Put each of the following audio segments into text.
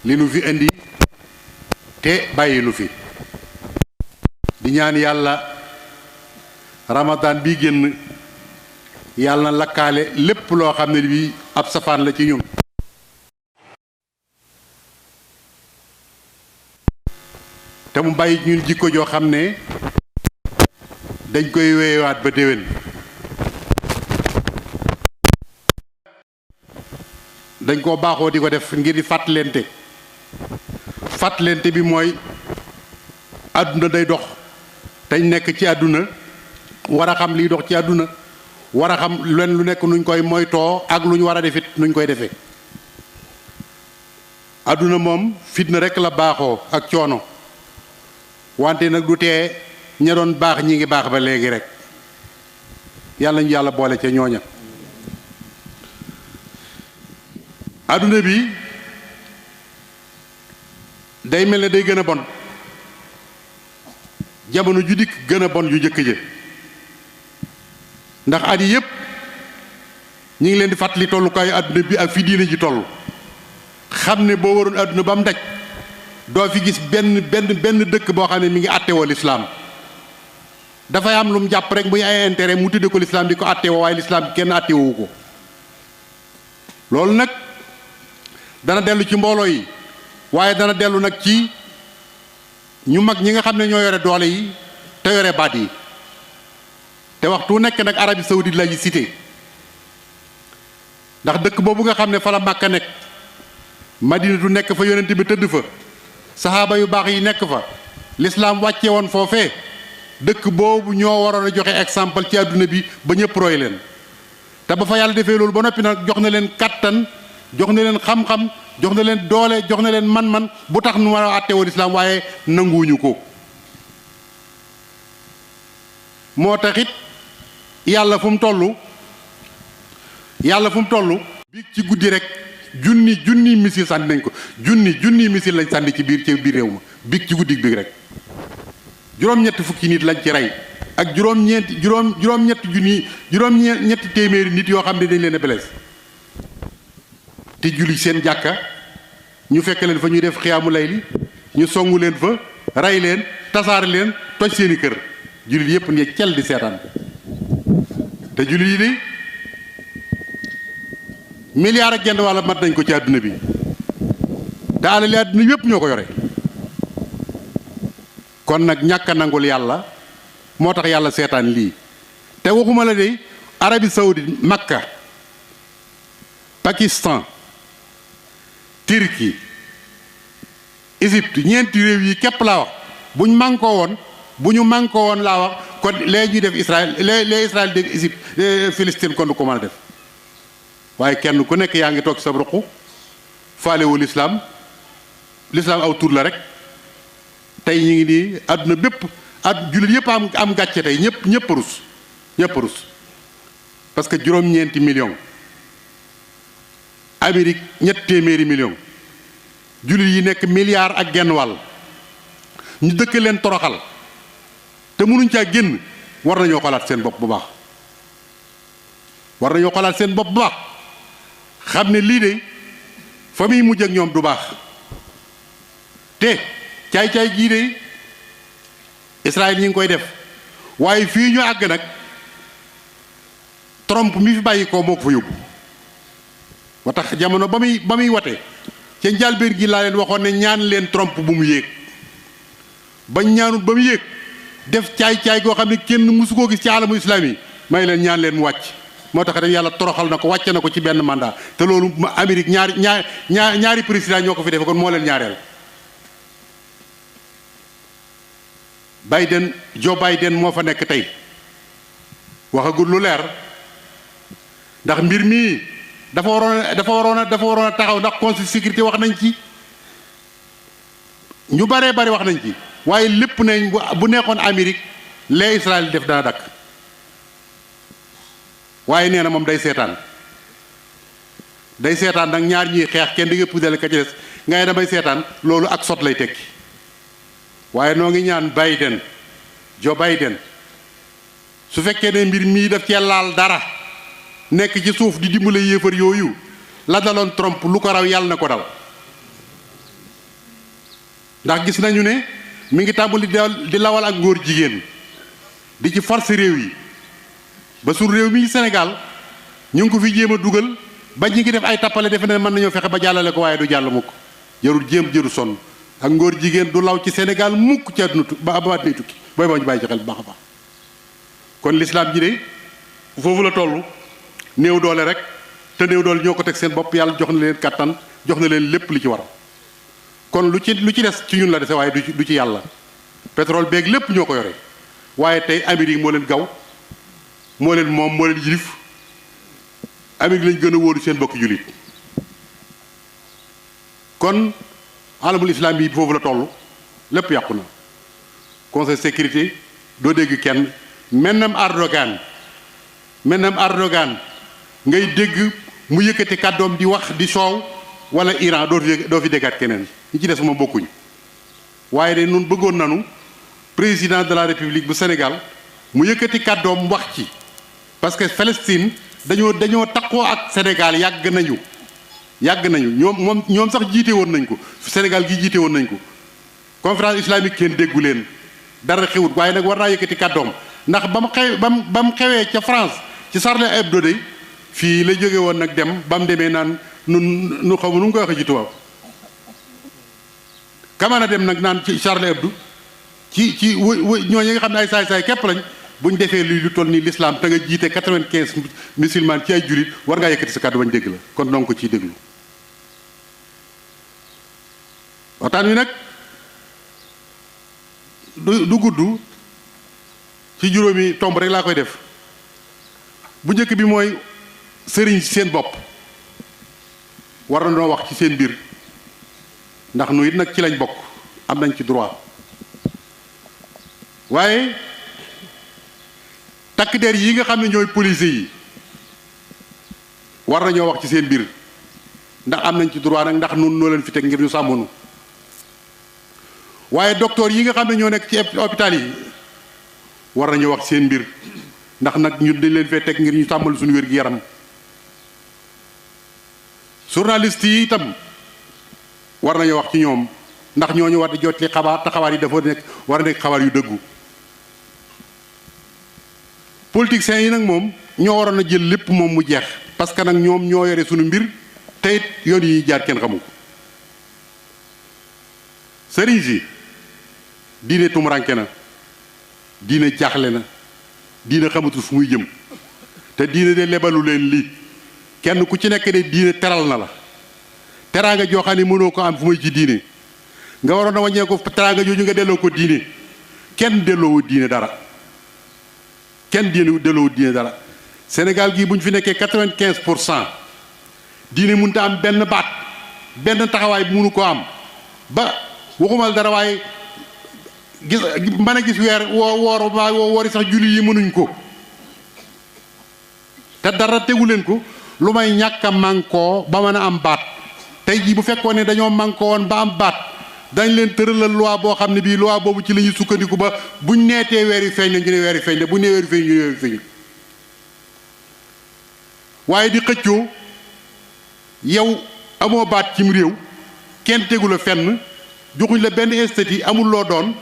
li nu fi indi te bàyyi nu fi di ñaan yàlla ramadan bi génn yàlla na lakkaale lépp loo xam ne bi ab safaan la ci ñun te mu bàyyi ñun jikko joo xam ne dañ koy weewaat ba déwén dañ koo baaxoo di ko def ngir di fàttalente bi mooy àdduna day dox teñ nekk ci àdduna war a xam liy dox ci àdduna war a xam len lu nekk nuñ koy moytoo ak lu ñu war a defit nuñ koy defee àdduna moom fitna rekk la baaxoo ak coono wante nag du tee ña doon baax ñi ngi baax ba léegi rek yàlla ñu yàlla boole ca ñooña àdduna bi day mel ne day gën a bon jamono ju dikk gën a bon yu jëkk ja ndax at yi yépp ñi ngi leen di fàttali tollukaayu àdduna bi ak fi diine ji toll xam ne boo waroon àdduna ba mu daj doo fi gis benn dëkk boo xam ne mi ngi àttewoo lislaam dafay am lu mu jàpp rek muy ay intérêt mu tudde ko lislaam di ko àttewoo waaye lislaam kenn àttewowu ko loolu nag dana dellu ci mbooloo yi waaye dana dellu nag ci ñu mag ñi nga xam ne ñoo yore doole yi te yore baat yi te waxtu nekk nag Arabie Saoudite la ji cité ndax dëkk boobu nga xam ne fa la Màkka nekk Madinatu nekk fa yonent bi tëdd fa saxaaba yu baax yi nekk fa lislaam wàcce woon foofee dëkk boobu ñoo waroon a joxe exemple ci àdduna bi ba ñëpp roy leen te ba fa yàlla defee loolu ba noppi nag jox na leen kattan jox na leen xam-xam jox na leen doole jox na leen man-man bu tax nu war a àttewoo lislaam waaye nanguwuñu ko moo taxit yàlla fu mu toll bi ci guddi rek junni missile sànni nañ ko junni missile lañ sànni ci biir réew ma bi ci guddi bi rek juróom-ñetti fukki nit lañ ci rey ak juróom-ñetti téeméeri nit yoo xam ne dañ leen a blessé te julli seen jàkka ñu fekk leen fa ñuy def xiyaamu layli ñu songu leen fa rey leen tasaare leen toj seeni kër jullit yépp ne cel di seetaan te jullit yi de milliard ak genn wàlla mat nañ ko ci àdduna bi te alali àdduna yépp ñoo ko yore kon nag ñàkk a nangul yàlla moo tax yàlla seetaan lii te waxuma la de Arabie Saoudite Makka Pakistan Turquie Égypte ñeenti réew yi képp laa wax bu ñu mànkoo woon laa wax kon lee ñuy def Israël lee Israël dégg Égypte Palestine kon du ko mën a def waaye kenn ku nekk yaa ngi toog sa ruq faalewu lislaam aw tur la rek tey ñu ngi nii àdduna bépp jullit yëpp am gàcce tey ñëpp rus parce que juróom-ñeenti million Amérique ñett téeméeri million jullit yi nekk milliard ak genn wàll ñu dëkk leen toroxal te mënuñ caa génn war nañoo xalaat seen bopp bu baax xam ne lii de fa muy mujj ak ñoom du baax te caay-caay gii de Israël ñi ngi koy def waaye fii ñu àgg nag Trump mi fi bàyyi ko moo ko fa yóbbu ba tax jamono ba muy wate ca njàlbéen gi laa leen waxoon ne ñaan leen Trump bu mu yéeg bañ ñaanut ba mu yéeg def caay-caay goo xam ne kenn mësu koo gis ci alamu islaam yi may leen ñaan leen mu wàcc moo tax yàlla toroxal na ko wàcce na ko ci benn mandat te loolu Amérique ñaari président ñoo ko fi defe kon moo leen ñaareel Joe Biden moo fa nekk tey waxagul lu leer ndax mbir mii dafa waroon a taxaw ndax conseil sécurité wax nañ ci ñu baree bari wax nañ ci waaye lépp nañ bu nekkoon Amérique lee Israël def dana dakk waaye nee na moom day seetaan nag ñaar ñuy xeex kenn di nga puudale ka ci des ngay damay seetaan loolu ak sot lay tekki waaye noo ngi ñaan Joe Biden su fekkee ne mbir mii daf cee laal dara nekk ci suuf di dimbale yéefar yooyu la daloon Trump lu ko raw yàlla na ko dal ndax gis nañu ne mi ngi tàmbali di lawal ak ngóor jigéen di ci force réew yi ba sur réew mi Sénégal ñu ngi ko fi jéem a dugal ba ñi ngi def ay tappale defe ne mën nañoo fexe ba jàllale ko waaye du jàll mukk jarul jéem jëru sonn ak ngóor jigéen du law ci Sénégal mukk ci àdduna ba abaat nay tukki booy boo ñu bàyyi ci xel bu baax a baax kon lislaam ji de foofu la toll néew doole rek te néew doole ñoo ko teg seen bopp yàlla jox na leen kàttan jox na leen lépp li ci war kon lu ci des ci ñun la dese waaye du ci yàlla pétrole beeg lépp ñoo ko yore waaye tey Amérique moo leen gaw moo leen moom moo leen yilif Amérique lañ gën a wóoru seen bokki jullit kon alamul islam yi foofu la toll lépp yàqu na conseil sécurité doo dégg kenn mennam Erdogan ngay dégg mu yëkkati kàddoom di wax di soow wala Iran doo fi déggaat keneen ñi ci des moom bokkuñ waaye de nun bëggoon nanu président de la république bu Sénégal mu yëkkati kàddoom wax ci parce que Palestine dañoo takkoo ak Sénégal yàgg nañu ñoom sax jiite woon nañ ko Sénégal gi jiite woon nañ ko conférence islamique kenn déggu leen dara xewut waaye nag war naa yëkkati kàddoom ndax ba mu xewee ca France ci Charlie Hebdo de fii la jóge woon nag dem ba mu demee naan nu xaw ma nu mu koy waxee ci tubaab kamana dem nag naan ci Charlie Hebdo ci ñooñu nga xam ne ay saay-saay képp lañ buñ defee lu toll nii l'islam te nga jiite 95 musulman ci ay jullit war ngaa yëkkati sa kàddu bañ dégg la kon donc ko ciy déglu waxtaan wi nag du gudd ci juróomi tomb rek laa koy def bu njëkk bi mooy sëriñ si seen bopp war na noo wax ci seen mbir ndax nu it nag ci lañ bokk am nañ ci droit waaye takk der yi nga xam ne ñooy police yi war nañoo wax ci seen mbir ndax am nañ ci droit nag ndax nun noo leen fi teg ngir ñu sàmmonu waaye docteur yi nga xam ne ñoo nekk ci hôpital yi war nañoo wax ci seen mbir ndax nag ñun dañ leen fee teg ngir ñu sàmmal suñu wér gi yaram journaliste yi itam war nañoo wax ci ñoom ndax ñooñu war di jot li xabaar te xabaar yi dafa war a nekk xabaar yu dëggu politiciens yi nag moom ñoo waroon a jël lépp moom mu jeex parce que nag ñoom ñoo yore suñu mbir te it yoon yi jaar kenn xamu ko sëriñ si diine tumuranke na diine jaaxle na diine xamatul fu muy jëm te diine de lebalu leen lii kenn ku ci nekk de diine teral na la teraanga joo xam ne mënoo ko am fu muy ci diine nga waroon a wàññee ko teraanga jooju nga delloo ko diine kenn delloowu diine dara Sénégal gii bu ñu fi nekkee 95% diine mënut a am benn baat benn taxawaay bu mënu ko am ba waxumal dara waaye mën a gis weer woori sax julli yi mënuñ ko te dara tegu leen ko lu may ñàkk a mànkoo ba mën a am baat tey jii bu fekkoon ne dañoo mànkoo woon ba am baat dañ leen tëralal loi boo xam ne bii loi boobu ci la ñuy sukkandiku ba buñ neetee weer yu feeñ la ñu ne weer yu feeñ la buñ nee weer yu feeñ ñu ne weer yu feeñ waaye di xëccoo yow amoo baat cim réew kenn tegu la fenn joxuñ la benn institut amul loo doon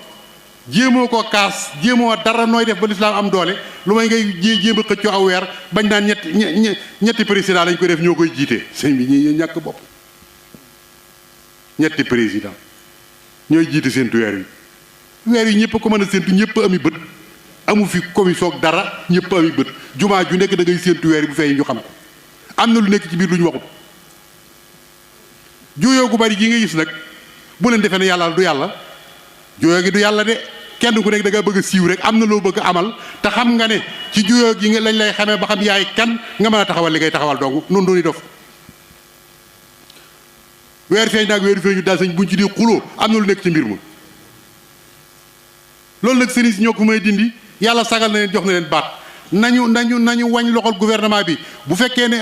jéemoo ko kaas jéemoo dara nooy def ba lislaam am doole lu may ngay jéem a xëccoo aw weer bañ naan ñetti président lañ ko def ñoo koy jiite sëñ bi ñi ñàkk bopp ñetti président ñooy jiite séentu weer yi ñëpp ko mën a séentu ñëpp ami bët amu fi commission dara ñëpp ami bët jumaa ju nekk da ngay séentu weer yi bu feeñ ñu xam ko am na lu nekk ci biir lu ñu waxut juyoo gu bari gi nga gis nag bu leen defee ne yàlla du yàlla juyoo gi du yàlla de kenn ku nekk da nga bëgg a siiw rek am na loo bëgg amal te xam nga ne ci juyoo gi nga lañ lay xamee ba xam yaay kan nga mën a taxawal li ngay taxawal dong nun du ni dof weer feeñ naag weer feeñu daal sañ buñ ci di xuloo am na lu nekk ci mbir ma loolu nag sëriñ si ñoo ko may dindi yàlla sagal na leen jox na leen baat nañu wañ loxol gouvernement bi bu fekkee ne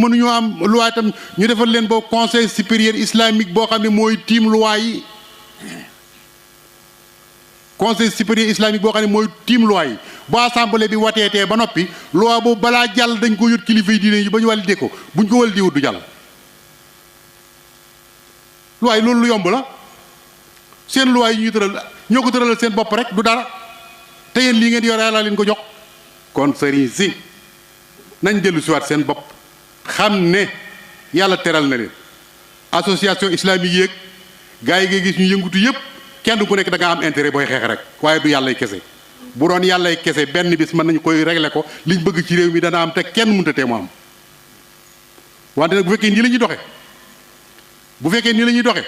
mënuñoo am loi itam ñu defal leen boo conseil supérieur islamique boo xam ne mooy tiim loi yi conseil supérieur islamique boo xam ne mooy tiim loi yi bu assemblée bi wateetee ba noppi loi boobu balaa jàll dañ ko yót kilifa yi diine yi ba ñu validé ko buñ ko validé wut du jàll loi yi loolu lu yomb la seen loi yi ñuy tëral ñoo ko tëralal seen bopp rek du dara te yéen lii ngeen yore yàlla leen ko jox. kon sëriñ si nañ dellu siwaat seen bopp xam ne yàlla teral na leen association islamique yéeg gars yi ngay gis ñu yëngutu yëpp kenn ku nekk da nga am intérêt booy xeex rek waaye du yàllay kese. bu doon yàllay kese benn bis mën nañu koy régler ko liñ bëgg ci réew mi dana am te kenn mënta tee mu am wante nag bu fekkee nii la ñuy doxe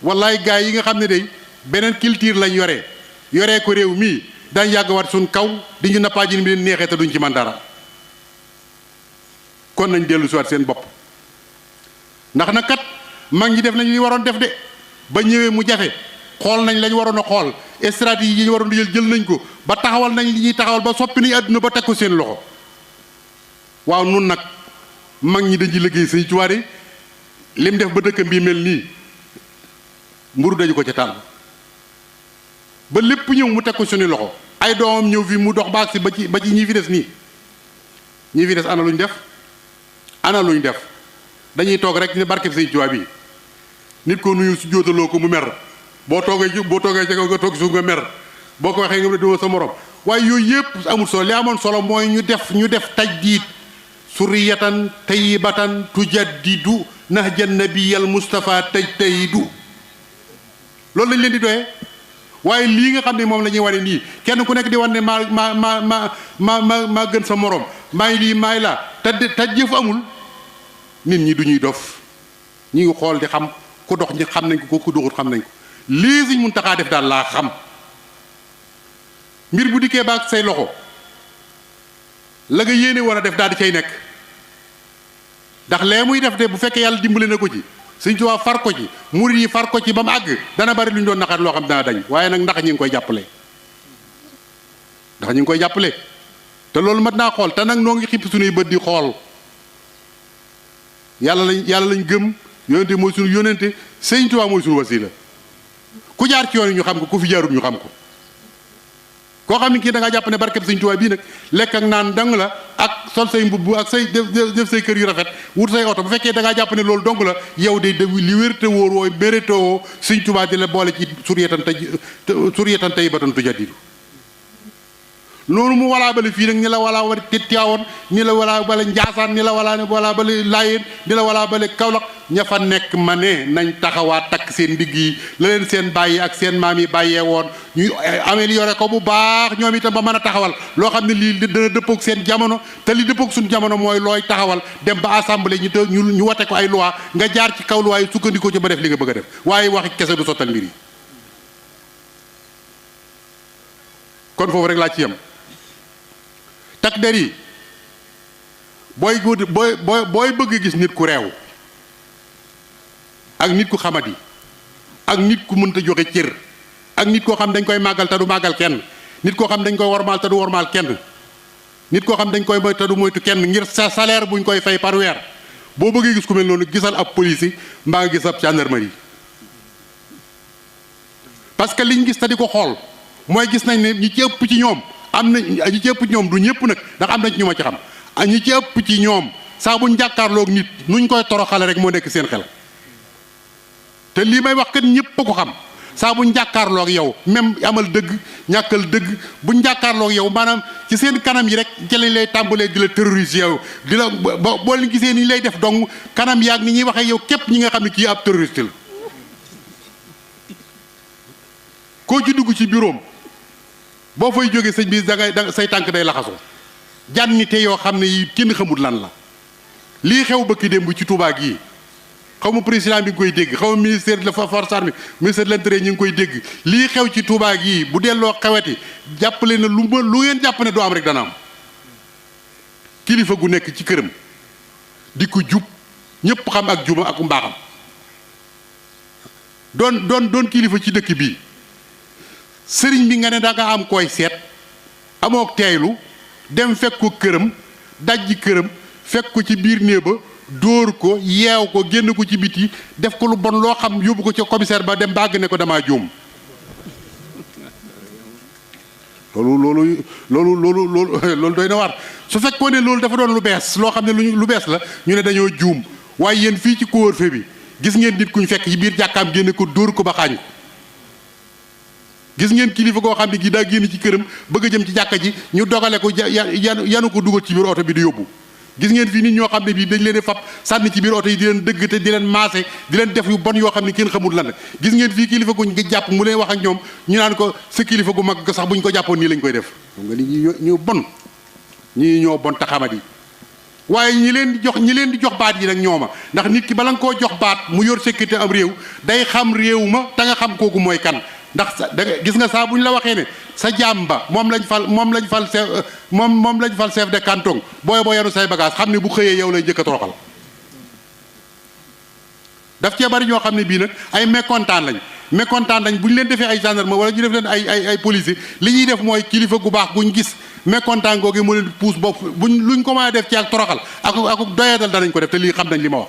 wallaay gars yi nga xam ne day beneen culture lañ yoree ko réew mii dañ yàgg wat suñ kaw di ñu nappaajin mi leen neexee te duñ ci man dara. kon nañ dellu si waat seen bopp ndax nag kat mag ñi def nañ li waroon def de ba ñëwee mu jafe xool nañ lañ waroon a xool stratégie yi ñu waroon a jël nañ ko ba taxawal nañ li ñuy taxawal ba soppi nañ àdduna ba teg ko seen loxo. waaw nun nag mag ñi dañ ci liggéey Sëñ Tuubaa de lim def ba dëkkam bii mel nii mburu daju ko ca tàll ba lépp ñëw mu teg ko suñu loxo ay doomam ñëw fi mu dox baag si ba ci ñi fi des nii ñi fi des ana luñ def dañuy toog rek ne barkeb Sëñ Tuubaa bi nit ko nuyu su jóotaloo ko mu mer boo toogee ca kaw nga toog suuf nga mer boo ko waxee nga ne duma sa morom waaye yooyu yëpp amul solo li amoon solo mooy ñu def tajdiid suriyatan tayyibatan tujaddidu nahjan nabiyal Mustafa tajtahidu loolu lañ leen di doyee waaye lii nga xam ne moom la ñuy wane nii kenn ku nekk di wane ne maa gën sa morom maay lii maay laa te jëf amul nit ñi du ñuy dof ñi ngi xool di xam ku dox ñi xam nañ ko ku doxut xam nañ ko lii Sëñ Muntaxaa def daal laa xam mbir bu dikkee baag say loxo la nga yéene war a def daal di cay nekk ndax lee muy def de bu fekkee yàlla dimbale na ko ci Sëñ Tuubaa far ko ci murid yi far ko ci ba mu àgg dana bari lu ñu doon naxaat loo xam dana dañ waaye nag ndax ñi ngi koy jàppale te loolu mat naa xool te nag noo ngi xipp suñuy bët di xool yàlla lañ gëm yónente mooy suñu yónente Sëñ Tuubaa mooy suñu wasila ku jaar ci yoon yi ñu xam ko ku fi jaarut ñu xam ko koo xam ne kii da ngaa jàpp ne barkeb Sëñ Tuubaa bii nag lekk ak naan dang la ak sol say mbubb ak say def say kër yu rafet wut say oto bu fekkee da ngaa jàpp ne loolu dong la yow de li wér te wóor wooy mérétoo Sëñ Tuubaa di la boole ci suriyatan tayyibatan tujaddidu noonu mu walaa bale fii nag ni la walaa bale Tiwaawan ni la walaa bale Njaasaan ni la walaa bale Laayeen ni la walaa bale Kawlax ña fa nekk ma ne nañ taxawaat takk seen ndigg yi la leen seen bàyyi ak seen maam yi bàyyee woon ñu amélioré ko bu baax ñoom itam ba mën a taxawal loo xam ne lii dana dëppoog seen jamono te li dëppoog suñu jamono mooy looy taxawal dem ba assemblée ñu wate ko ay loi nga jaar ci kaw loi yi sukkandikoo ci ba def li nga bëgg a def waaye waxi kese du sottal mbir yi kon foofu rek laa ci yem takk der yi booy bëgg gis nit ku réew ak nit ku xamadi ak nit ku mënta joxe cër ak nit koo xam dañ koy màggal te du màggal kenn nit koo xam dañ koy wormaal te du wormaal kenn nit koo xam dañ koy moy te du moytu kenn ngir sa salaire buñ koy fay par weer boo bëggee gis ku mel noonu gisal ab police mbaa nga gis ab gendarmerie parce que liñ gis te di ko xool mooy gis nañ ne ñi ci ëpp ci ñoom ñi ci ëpp ci ñoom du ñëpp nag ndax am nañ ci ñu ma ci xam ñi ci ëpp ci ñoom saa buñ jàkkaarloog nit nuñ koy toroxale rek moo nekk seen xel te lii may wax kat ñëpp a ko xam saa buñ jàkkaarloog yow même amal dëgg ñàkkal dëgg buñ jàkkaarloog yow maanaam ci seen kanam yi rek ci lañ lay tàmbalee di la terroriser yow di la boo leen gisee ni lay def dong kanam yaag ni ñuy waxee yow képp ñi nga xam ne kii ab terroriste la koo ci dugg ci bureau boo fay jógee sëñ bi da say tànk day laxasoo jànnite yoo xam ne yi kenn xamul lan la lii xew bëkki démb ci Touba gii xaw ma président bi ngi koy dégg xaw ma ministère de la force armée ministère de l'intérieur ñu ngi koy dégg lii xew ci Touba gii bu delloo xeweti jàppale na lu ngeen jàpp ne doo am rek dana am kilifa gu nekk ci këram di ko jub ñëpp xam ak jubam ak mbaaxam doon kilifa ci dëkk bii sëriñ bi nga ne da nga am koy seet amook teeylu dem fekk ko këram dajji këram fekk ko ci biir néeg ba dóor ko yeew ko génn ko ci biti def ko lu bon loo xam yóbbu ko ca commissaire ba dem bàgg ne ko damaa juum loolu doy na war su fekkoo ne loolu dafa doon lu bees loo xam ne lu bees la ñu ne dañoo juum waaye yéen fii ci couvre-feu bi gis ngeen nit kuñ fekk ci biir jàkkaam génne ko dóor ko ba xaañ ko gis ngeen kilifa goo xam ne gi daa génn ci këram bëgg a jëm ci jàkka ji ñu dogale ko yanu ko dugal ci biir oto bi di yóbbu. gis ngeen fii nit ñoo xam ne bii dañ leen di fab sànni ci biir oto yi di leen dëgg te di leen maase di leen def yu bon yoo xam ne kenn xamul lan la. gis ngeen fii kilifa guñ ngi jàpp mu leen wax ak ñoom ñu naan ko sa kilifa gu mag sax buñ ko jàppoon nii lañ koy def. xam nga ni ñu bon ñii ñoo bon te xamadi waaye ñi leen di jox baat yi nag ñooma ndax nit ki bala nga koo jox baat mu yor sécurité am réew day xam réew ma te nga xam kooku mooy kan. ndax gis nga saa bu ñu la waxee ne sa jaam ba moom lañ fal chef de canton booy boo yanu say bagage xam ne bu xëyee yow lay njëkk a toroxal. daf cee bari ñoo xam ne bii nag ay mécontent lañ bu ñu leen defee ay gendarme wala ñu def leen ay policier li ñuy def mooy kilifa gu baax guñ gis mécontent googu mu leen puus bopp luñ ko mën a def ci ak toroxal ak doyadal danañ ko def te lii xam nañ li ma wax.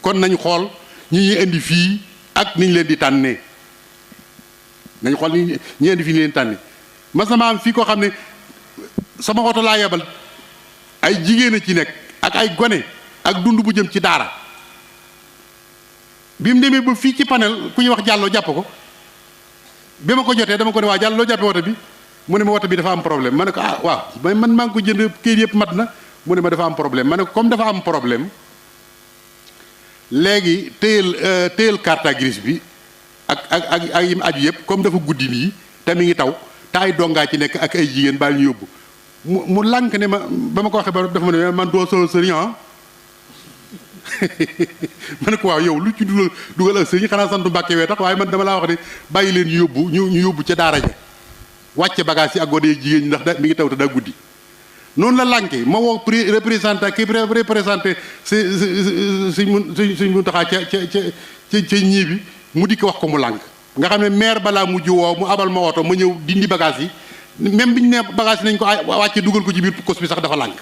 kon nañ xool ñi ñuy indi fii ak niñ leen di tànnee. nañ xool ni ñeenti fi ni leen tànni mas na ma am fii koo xam ne sama oto laa yebal ay jigéen a ci nekk ak ay gone ak dund bu jëm ci daara bi mu demee ba fii ci panel ku ñuy wax jàlloo jàpp ko bi ma ko jotee dama ko ne waa jàll loo jàppee woto bi mu ne ma woto bi dafa am problème ma ne ko ah waaw man maa ngi ko jënd kayit yëpp mat na mu ne ma dafa am problème ma ne ko comme dafa am problème léegi téyel carte grise bi ak yim aju yëpp comme dafa guddi nii te mi ngi taw te ay dongaa ci nekk ak ay jigéen baal ñu yóbbu mu lànk ne ma ba ma ko waxee ba dafa ma ne man doo solo sëriñ ah ma ne ko waaw yow lu ci dugal ak sëriñ xanaa santu Mbàkke wee tax waaye man dama laa wax ne bàyyi leen ñu yóbbu ca daara ja wàcce bagage yi ak gone jigéen ñi ndax mi ngi taw te daa guddi noonu la lànke ma woo représentant ki représenté suñ mun taxaa ca ñii bi mu di ko wax ko mu lànk nga xam ne maire balaa mujj woo mu abal ma woto ma ñëw dindi bagage yi même bi ñu ne bagage yi nañ ko wàcce dugal ko ci biir kos bi sax dafa lànk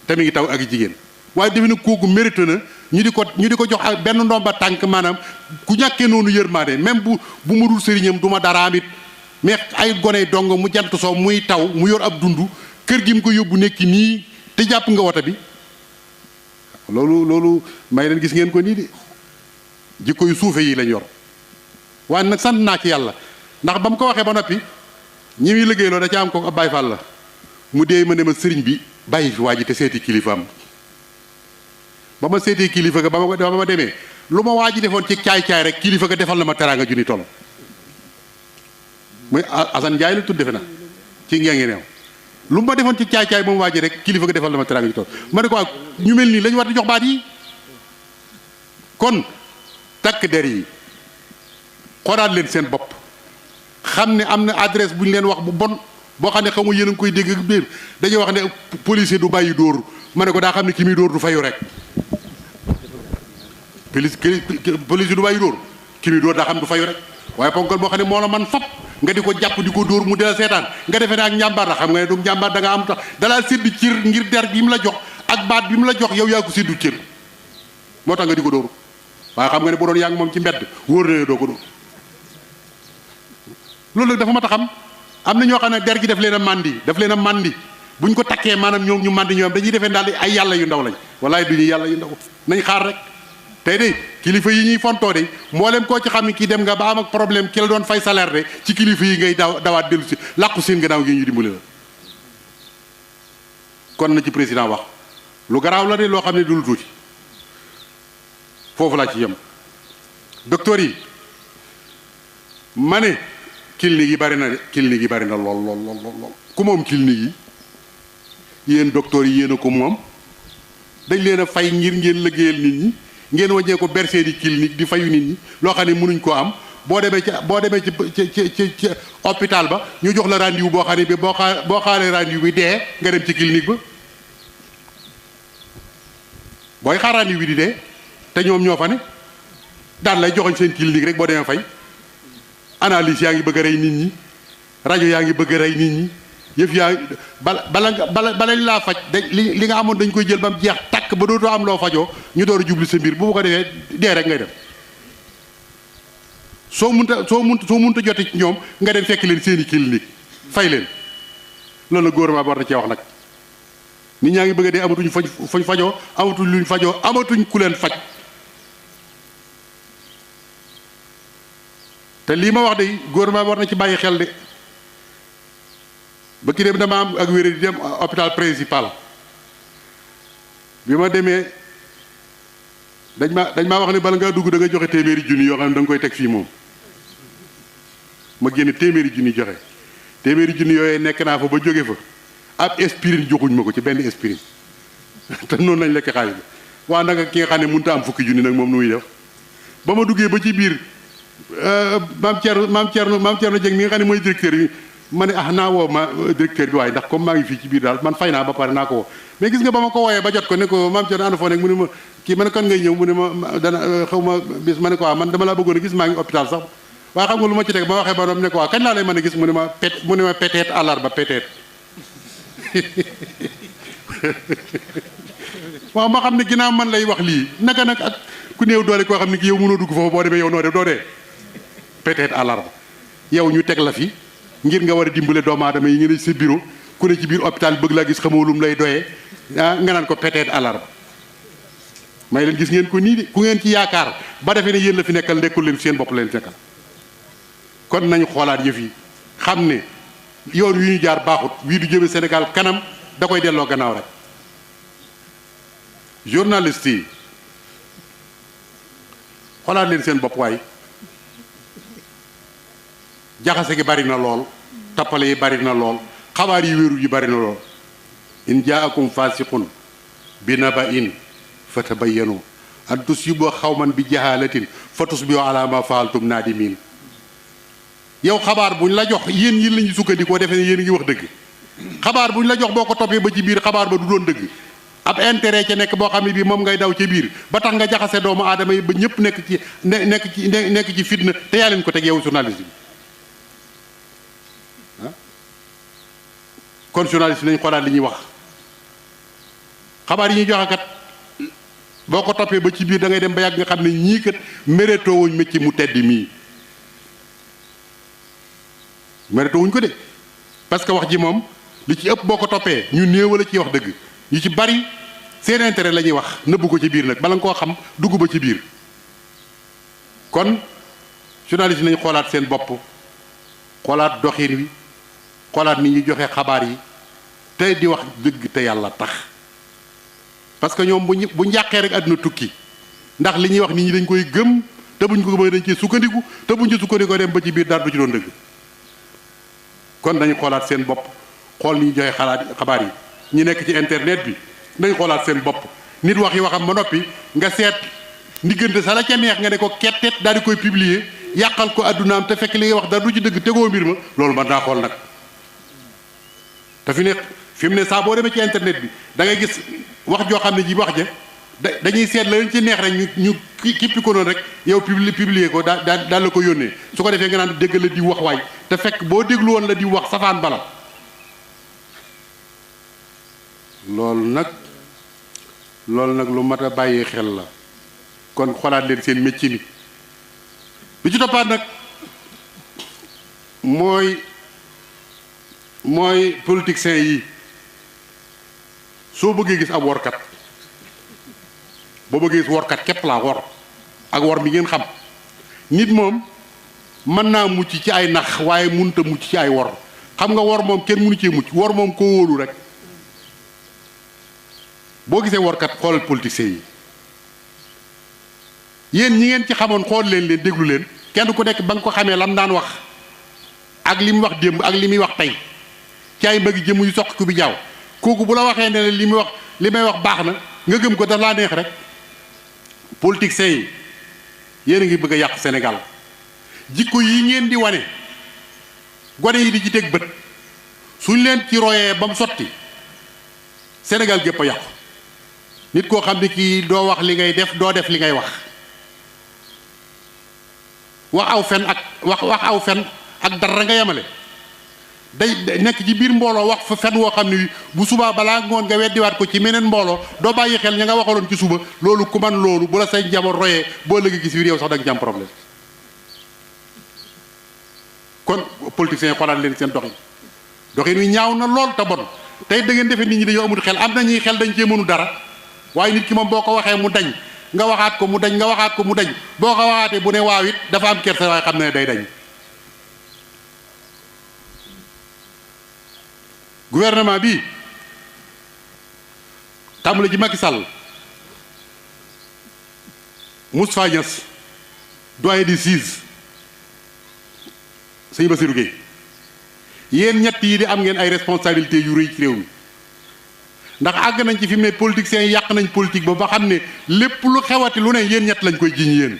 te mi ngi taw ak jigéen waaye defe na kooku mérite na ñu di ko jox ak benn ndomba tànk maanaam ku ñàkkee noonu yërmaande même bu ma dul sëriñam du ma daraam it mais ay gone dong mu jant soo muy taw mu yor ab dund kër gi mu ko yóbbu nekki nii te jàpp nga woto bi loolu may leen gis ngeen ko nii de jikko yu suufe yi lañ yor waaye nag sant naa ci yàlla ndax ba mu ko waxee ba noppi ñi muy liggéeyloo da ca am ko ab Baay Faal la mu dee ma ne ma sëriñ bi bàyyi fi waa ji te seeti kilifaam ba ma seetee kilifa ga ba ma demee lu ma waa ji defoon ci caay-caay rek kilifa ga defal na ma teraanga junni toll muy Assane Ndiaye la tudd defe na ci ngee ngi neew lu ma defoon ci caay-caay moom waa ji rek kilifa ga defal na ma teraanga junni toll ma ne ko ak ñu mel nii lañu war di jox baat yi kon takk der yi xoolaat leen seen bopp xam ne am na adresse bu ñu leen wax bu bon boo xam ne xamu yéen a ngi koy dégg ak biir dañuy wax ne policier du bàyyi dóor ma ne ko daa xam ne ki muy dóor du fayu rek policier du bàyyi dóor ki muy dóor daa xam du fayu rek waaye ponkal boo xam ne moo la man fop nga di ko jàpp di ko dóor mu dela seetaan nga defee ne ak njàmbaar la xam nga ne du njàmbaar da nga am tax dalaa séddu cër ngir der bi mu la jox ak baat bi mu la jox yow yaa ko séddu cër moo tax nga di ko dóor waaye xam nga ne bu doon yaa ngi moom ci mbedd wóor na ne doo ko dóor loolu nag dafa mat a xam am na ñoo xam ne der gi daf leen a màndi buñ ko takkee maanaam ñoom ñu màndi ñoom dañuy defee daal ay yàlla yu ndaw lañ walaay du ñu yàlla yu ndaw nañ xaar rek tey de kilifa yi ñuy fontoo de mboolem koo ci xam ne kii dem nga ba am ak problème ki la doon fay salaire de ci kilifa yi ngay dawaat dellu si làqu seen gannaaw gi ñu dimbali la kon na ci président wax lu garaaw la de loo xam ne du lu tuuti foofu laa ci yem docteur yi ma ne clinique yi bari na de clinique yi bari na lool ku moom clinique yi yéen docteur yi yéen a ko moom dañ leen a fay ngir ngeen liggéeyal nit ñi ngeen wàññee ko bercé di clinique di fayu nit ñi loo xam ne mënuñ koo am boo demee ci hôpital ba ñu jox la rendez-vous boo xam ne bi boo xaaree rendez-vous bi dee nga dem ci clinique ba booy xaar rendez-vous bi di dee te ñoom ñoo fa ne daan lay joxoñ seen clinique rek boo demee fay analyse yaa ngi bëgg a rey nit ñi rajo yaa ngi bëgg a rey nit ñi yëf yaa balañ laa faj li nga amoon dañ koy jël ba mu jeex takk ba dootoo am loo fajoo ñu door a jublu sa mbir bu ko defee dee rek ngay dem soo munta jote ci ñoom nga dem fekk leen seeni clinique fay leen loolu la gouvernement bi war na cee wax nag nit ñaa ngi bëgg a dee amatuñ fañ fajoo amatuñ luñ fajoo amatuñ ku leen faj te lii ma wax de gouvernement war na ci bàyyi xel de ba ki dem dama am ak wéré di dem hôpital principal bi ma demee dañ maa wax ne bala ngaa dugg da nga joxe téeméeri junni yoo xam ne da nga koy teg fii moom ma génne téeméeri junni joxe téeméeri junni yooyu nekk naa fa ba jóge fa ab aspirine joxuñ ma ko ci benn aspirine te noonu lañ lekk xaalis bi waa nag ki nga xam ne mënut a am fukki junni nag moom nu muy def ba ma duggee ba ci biir maam Thierno Dieng mi nga xam ne mooy directeur bi ma ne naa woo ma directeur bi waaye ndax comme maa ngi fii ci biir daal man fay naa ba pare naa ko woo mais gis nga ba ma ko wooyee ba jot ko ne ko maam Thierno ànd foo nekk mu ne ma kii ma ne kan ngay ñëw mu ne ma dana xaw ma bis ma ne ko waaw man dama laa bëggoon a gis maa ngi hôpital sax waaye xam nga lu ma ci teg ma waxee ba doom ne ko waaw kañ laa lay mën a gis mu ne ma peut-être àllarba peut-être waaw ma xam ne ginnaaw man lay wax lii naka nag ak ku néew doole koo xam ne ki yow mënoo dugg foofu boo demee yow noo def doo dee peut-être àllarba yow ñu teg la fi ngir nga war a dimbale doomu aadama yi ngeen ne sa bureau ku ne ci biir hôpital bëgg laa gis xamoo lum lay doyee nga naan ko peut-être àllarba may leen gis ngeen ko nii de ku ngeen ci yaakaar ba defee ne yéen la fi nekkal nekkul leen seen bopp leen nekkal kon nañu xoolaat yëf yi xam ne yoon wi ñu jaar baaxut wii du jëme Sénégal kanam da koy delloo gannaaw rek journaliste yi xoolaat leen seen bopp waay jaxase gi bari na lool tappale yi bari na lool xabaar yi wéeru yi bari na lool in jaakum fasiqun bi naba'in fatabayyanu an tusibu xawman bi jahalatin fa tusbihu ala ma faaltum naadimin yow xabaar buñ la jox yéen yi lañu sukkandikoo defee ne yéen ngi wax dëgg xabaar buñ la jox boo ko toppee ba ci biir xabaar ba du doon dëgg ab intérêt ca nekk boo xam ne bii moom ngay daw ca biir ba tax nga jaxase doomu aadama yi ba ñëpp nekk ci fitna te yaa leen ko teg yow journaliste bi kon journaliste nañ xoolaat li ñuy wax xabaar yi ñuy joxe kat boo ko toppee ba ci biir da ngay dem ba yàgg nga xam ne ñii kat mérétoo wuñ métier mu tedd mii mérétoo wuñ ko de parce que wax ji moom li ci ëpp boo ko toppee ñu néew la ciy wax dëgg ñu ci bari seen intérêt la ñuy wax nëbbu ko ci biir nag bala nga koo xam dugg ba ci biir kon journaliste nañ xoolaat seen bopp xoolaat doxin wi xoolaat ni ñuy joxe xabaar yi te di wax dëgg te yàlla tax parce que ñoom bu njàqee rek àdduna tukki ndax li ñuy wax nit ñi dañ koy gëm te buñ ko gëmee dañ cee sukkandiku te buñ ci sukkandikoo dem ba ci biir dara du ci doon dëgg kon nañu xoolaat seen bopp xool ni ñu joxe xabaar yi ñi nekk ci internet bi nañ xoolaat seen bopp nit wax yi waxam ba noppi nga seet ndiggante sa la ca neex nga ne ko kettet daal di koy publier yàqal ko addunaam te fekk li ngay wax dara du ci dëgg tegoo mbir ma loolu man daa xool nag te fi mu ne saa boo demee ci internet bi da ngay gis wax joo xam ne ji wax ja dañuy seet la leen ci neex rek ñu kippi ko noonu rek yow publier ko daal la ko yónnee su ko defee nga naan dégg la di wax waay te fekk boo déglu woon la di wax safaan bala loolu nag lu mat a bàyyi xel la kon xoolaat leen seen métier mi bi ci toppaat nag mooy politiciens yi soo bëggee gis ab workat boo bëggee gis workat képp laa wor ak wor mi ngeen xam nit moom mën naa mucc ci ay nax waaye mënut a mucc ci ay wor xam nga wor moom kenn mënu cee mucc wor moom koo wóolu rek boo gisee workat xoolal politiciens yi yéen ñi ngeen ci xamoon xool leen déglu leen kenn ku nekk ba nga ko xamee lam daan wax ak li mu wax démb ak li muy wax tey ci ay mbëgg jëm yu soq ku bi jaaw kooku bu la waxee ne li may wax baax na nga gëm ko daf laa neex rek politiciens yi yéen a ngi bëgg a yàq Sénégal jikko yi ngeen di wane gone yi di ci teg bët suñ leen ci royee ba mu sotti Sénégal gépp a yàqu nit koo xam ne kii doo wax li ngay def doo def li ngay wax aw fen ak dara nga yemale day nekk ci biir mbooloo wax fa fen woo xam ne bu subaa balaa ngoon nga weddiwaat ko ci meneen mbooloo doo bàyyi xel ña nga waxaloon ci suba loolu ku man loolu bu la say njaboot royee boo lëgg gis biir yow sax da nga ci am problème kon politiciens yi xoolaat leen seen doxin wi ñaaw na lool te bon tey da ngeen defee nit ñi dañoo amul xel am nañuy xel dañ cee mënu dara waaye nit ki moom boo ko waxee mu dañ nga waxaat ko mu dañ nga waxaat ko mu dañ boo ko waxaatee bu ne waaw it dafa am kersa waaye xam ne day dañ gouvernement bi tàmbale ci Macky Sall Moustapha Niasse doyen des juges sëñ Bassirou Gueye yéen ñett yi di am ngeen ay responsabilités yu rëy ci réew mi ndax àgg nañ ci fi mu ne politiciens yi yàq nañ politique ba xam ne lépp lu xewati lu ne yéen ñett lañ koy jiñ yéen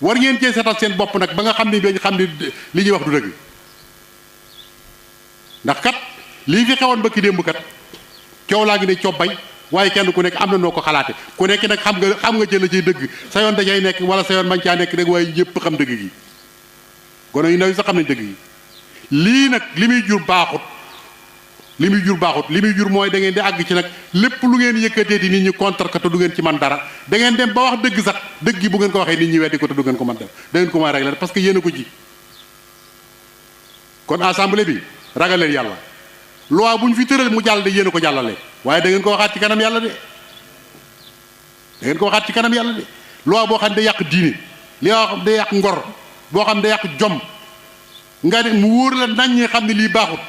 war ngeen cee seetal seen bopp nag ba nga xam ne xam ne li ñuy wax du dëgg ndax kat lii fi xewoon ba ki démb kat coow laa ngi ne cobbay waaye kenn ku nekk am na noo ko xalaate ku nekk nag xam nga jël la ciy dëgg sa yoon dajay nekk wala sa yoon bañ caa nekk rek waaye ñëpp xam dëgg gi gone yu ndaw yi sax xam nañ dëgg gi lii nag li muy jur baaxut li muy jur mooy da ngeen di àgg ci nag lépp lu ngeen yëkkateeti nit ñi contre ko te du ngeen ci man dara da ngeen dem ba wax dëgg sax dëgg gi bu ngeen ko waxee nit ñi weddi ko te du ngeen ko mën def da ngeen ko mën a régler parce que yéen a ko ji kon assemblée bi ragal leen yàlla loi bu ñu fi tëral mu jàll de yéen a ko jàllale waaye da ngeen ko waxaat ci kanam yàlla de da ngeen ko waxaat ci kanam yàlla de loi boo xam ne day yàq diine li wax day yàq ngor boo xam ne day yàq jom nga ne mu wóor la nañ ñi xam ne lii baaxut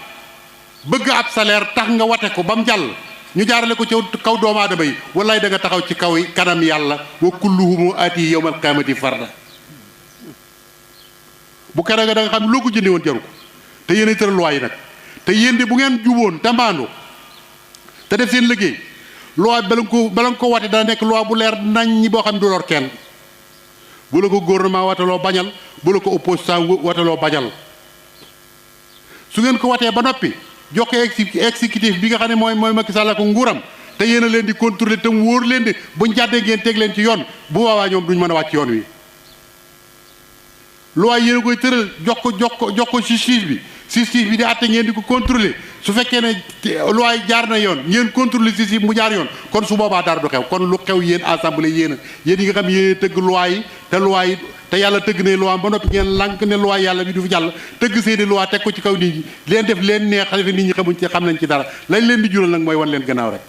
bëgg ab salaire tax nga wate ko ba mu jàll ñu jaarale ko ci kaw doomu aadama yi wallaay da nga taxaw ci kaw kanam yàlla wa kulluhum aati yawmal qiyaamati farda bu keroog da nga xam loo ko jëndee woon jaru ko te yéen a tëral loi yi nag te yéen de bu ngeen juboon te mbaandu te def seen liggéey loi bala nga ko wate dana nekk loi bu leer nañ ñi boo xam ne du lor kenn bu la ko gouvernement wataloo bañal bu la ko opposition wataloo bañal su ngeen ko watee ba noppi jox ko exécutif bi nga xam ne mooy Macky Sall ko nguuram te yéen a leen di contrôler te mu wóor leen di buñ jàddee ngeen teg leen ci yoon bu boobaa ñoom duñ mën a wàcc yoon wi loi yéen a koy tëral jox ko justice bi di àtte ngeen di ko contrôler su fekkee ne loi yi jaar na yoon ngeen contrôler justice bi mu jaar yoon kon su boobaa dara du xew kon lu xew yéen assemblée yéen yi nga xam yéen tëgg loi yi te yàlla tëgg ne loi ba noppi ngeen lànk ne loi yàlla bi du fi jàll tëgg seeni loi teg ko ci kaw nit ñi leen def leen neex defe nit ñi xamuñ ci xam nañ ci dara lañ leen di jural nag mooy wan leen gannaaw rek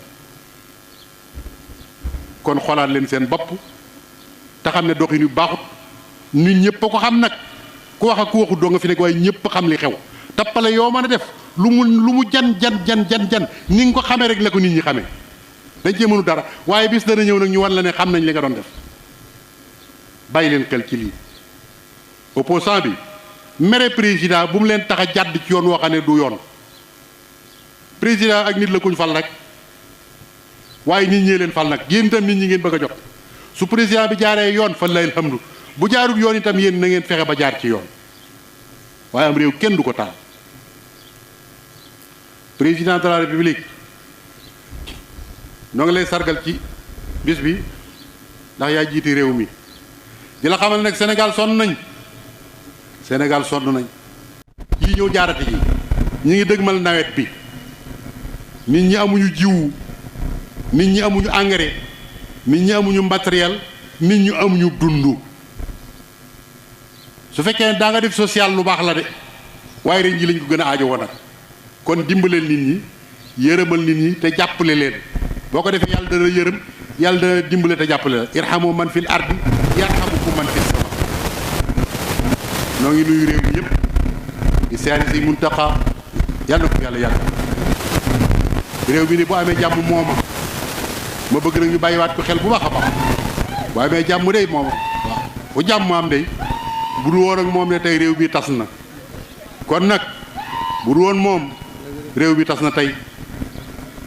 kon xoolaat leen seen bopp te xam ne doxin yu baaxut nit ñëpp a ko xam nag ku wax ak ku waxut doo nga fi nekk waaye ñëpp xam li xew tappale yoo mën a def lu mu jan ni nga ko xamee rek la ko nit ñi xamee dañ cee mënu dara waaye bis dana ñëw nag ñu wan la ne xam nañ li nga doon def bàyyi leen xel ci lii opposant bi mere président bu mu leen tax a jàdd ci yoon woo xam ne du yoon président ak nit la kuñ fal rek waaye nit ñee leen fal nag yéen itam nit ñi ngeen bëgg a jot su président bi jaaree yoon fa lay alhamdu bu jaarul yoon itam yéen na ngeen fexe ba jaar ci yoon waaye am réew kenn du ko taal président de la république noo ngi lay sargal ci bis bi ndax yaa jiite réew mi di la xamal nag Sénégal sonn nañ yii ñëw jaarati ji ñi ngi dëgmal nawet bi nit ñi amuñu jiwu nit ñi amuñu engrais nit ñi amuñu matériel nit ñi amuñu dund su fekkee ne daa nga def social lu baax la de waaye ren ji lañ ko gën a aajo woon nag kon dimbaleel nit ñi yërëmal nit ñi te jàppale leen boo ko defee yàlla dana yërëm yàlla dana dimbale te jàppale la irhamu man fil ardi yarhamukum man fis sama noo ngi nuyu réew mi yëpp di seeri si Muntaxa yàlla na ko yàlla yàgg réew mi ni bu amee jàmm mooma ma bëgg nag ñu bàyyiwaat ko xel bu baax a baax bu amee jàmm day mooma waaw bu jàmm am day bu dul woon ak moom ne tey réew mi tas na kon nag bu dul woon moom réew mi tas na tey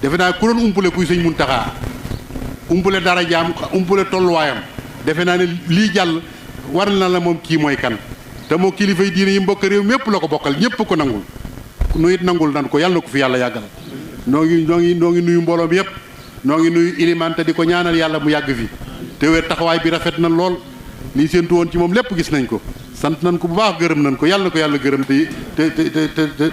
defe naa ku doon umpule kuy sëñ Muntaxa umpule dara jaam umpule tolluwaayam defe naa ne lii jàll war na la moom kii mooy kan te moo kilifay diine yi mbokk réew mépp la ko bokkal ñépp ko nangul nu it nangul nan ko yàlla na ko fi yàlla yàggal noo ngi nuyu mbooloo bi yépp noo ngi nuyu ilimaan te di ko ñaanal yàlla mu yàgg fi te wér taxawaay bi rafet na lool lii séentu woon ci moom lépp gis nañ ko sant nañ ko bu baax gërëm nañ ko yàlla na ko yàlla gërëm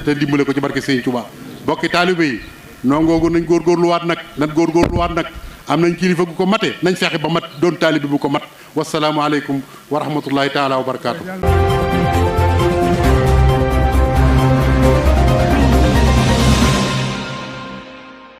te dimbale ko ci barke Sëñ Tuubaa bokki taalibe yi nongoogu nañ góorgóorluwaat nag am nañ kilifa gu ko mate nañ fexe ba mat doon taalibe bu ko mat wasalaamu aleykum wa rahmatullahi taala wa barakaatu